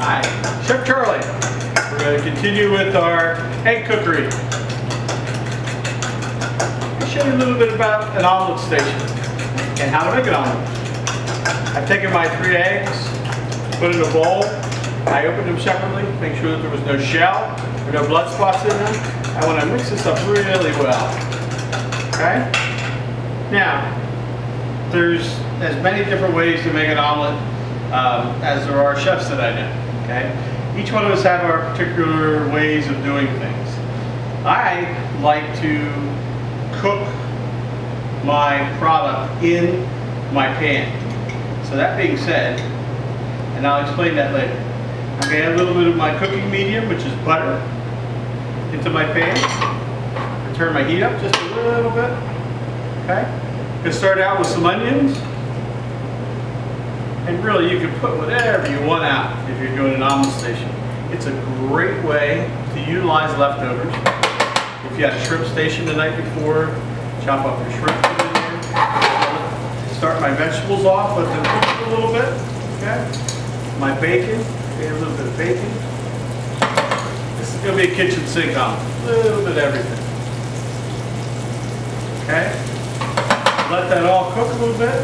Hi, Chef Charlie. We're going to continue with our egg cookery. I'll show you a little bit about an omelet station and how to make an omelet. I've taken my 3 eggs, put in a bowl. I opened them separately, make sure that there was no shell or no blood spots in them. I want to mix this up really well. Okay? Now, there's as many different ways to make an omelet as there are chefs that I know. Okay? Each one of us have our particular ways of doing things. I like to cook my product in my pan. So that being said, and I'll explain that later, I'm going to add a little bit of my cooking medium, which is butter, into my pan. I turn my heat up just a little bit. Okay? I'm going to start out with some onions. And really, you can put whatever you want out if you're doing an omelet station. It's a great way to utilize leftovers. If you had a shrimp station the night before, chop up your shrimp, put it in there. Start my vegetables off, let them cook a little bit. Okay? My bacon, add a little bit of bacon. This is going to be a kitchen sink omelet. A little bit of everything. Okay? Let that all cook a little bit.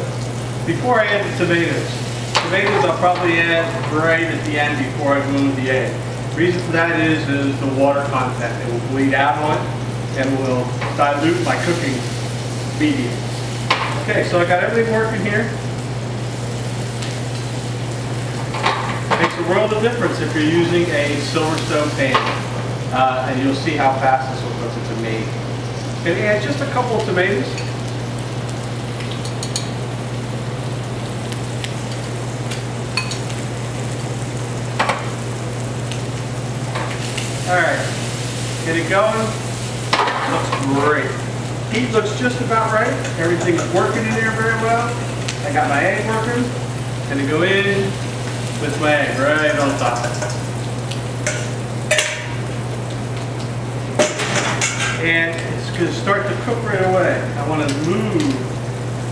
Before I add the tomatoes. Tomatoes I'll probably add right at the end before I move the egg. The reason for that is the water content. It will bleed out on it and will dilute my cooking medium. Okay, so I got everything working here. Makes a world of difference if you're using a Silverstone pan. And you'll see how fast this will cook. It's amazing. Can you add just a couple of tomatoes? Alright, get it going. Looks great. Heat looks just about right. Everything's working in there very well. I got my egg working. Gonna go in with my egg right on top. And it's gonna start to cook right away. I want to move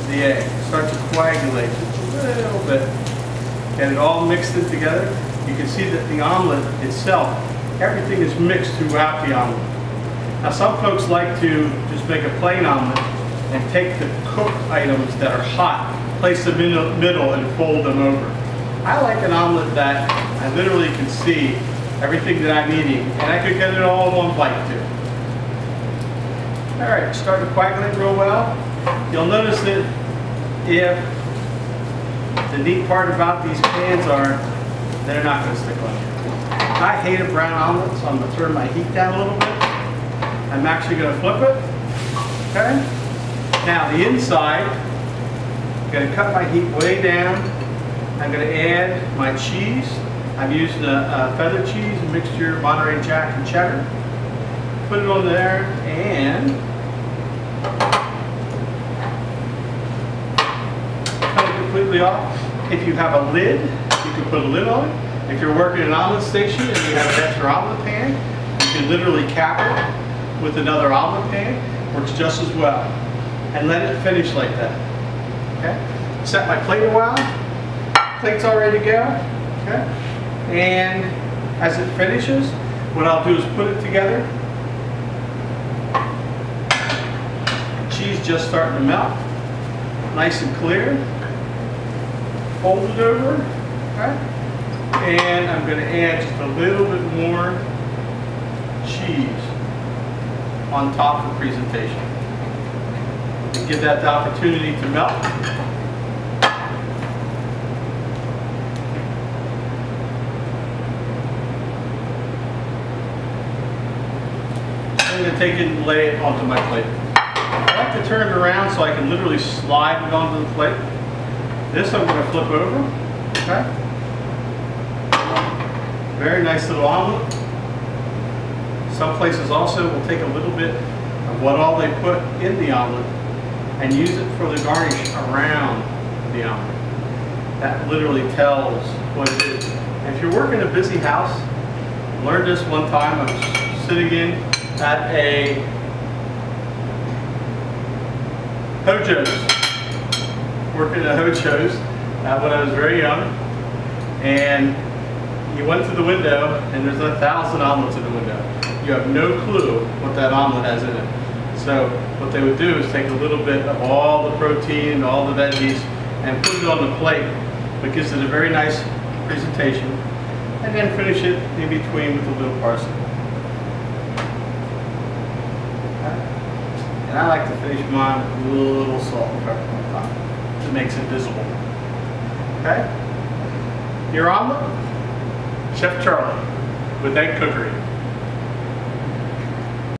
the egg, start to coagulate just a little bit. Get it all mixed in together. You can see that the omelet itself, everything is mixed throughout the omelet. Now some folks like to just make a plain omelet and take the cooked items that are hot, place them in the middle and fold them over. I like an omelet that I literally can see everything that I'm eating and I could get it all in one bite too. Alright, starting to coagulate real well. You'll notice that if the neat part about these pans are they're not going to stick on you. I hate a brown omelet, so I'm going to turn my heat down a little bit. I'm actually going to flip it. Okay? Now the inside, I'm going to cut my heat way down. I'm going to add my cheese. I'm using a feather cheese, a mixture of Monterey Jack and cheddar. Put it on there and cut it completely off. If you have a lid, you can put a lid on it. If you're working an omelet station and you have an extra omelet pan, you can literally cap it with another omelet pan. Works just as well. And let it finish like that. Okay? Set my plate a while. Plate's all ready to go. Okay? And as it finishes, what I'll do is put it together. Cheese just starting to melt. Nice and clear. Fold it over. Okay? And I'm going to add just a little bit more cheese on top for presentation. And give that the opportunity to melt. I'm going to take it and lay it onto my plate. I like to turn it around so I can literally slide it onto the plate. This I'm going to flip over. Okay? Very nice little omelet. Some places also will take a little bit of what all they put in the omelet and use it for the garnish around the omelet. That literally tells what it is. And if you're working a busy house, I learned this one time. I was sitting in at a Hojo's, working at Hojo's when I was very young, and you went to the window and there's 1,000 omelets in the window. You have no clue what that omelet has in it. So what they would do is take a little bit of all the protein, all the veggies, and put it on the plate. It gives it a very nice presentation. And then finish it in between with a little parsley. And I like to finish mine with a little salt and pepper on top. It makes it visible. Okay? Your omelet, Chef Charlie with Egg Cookery.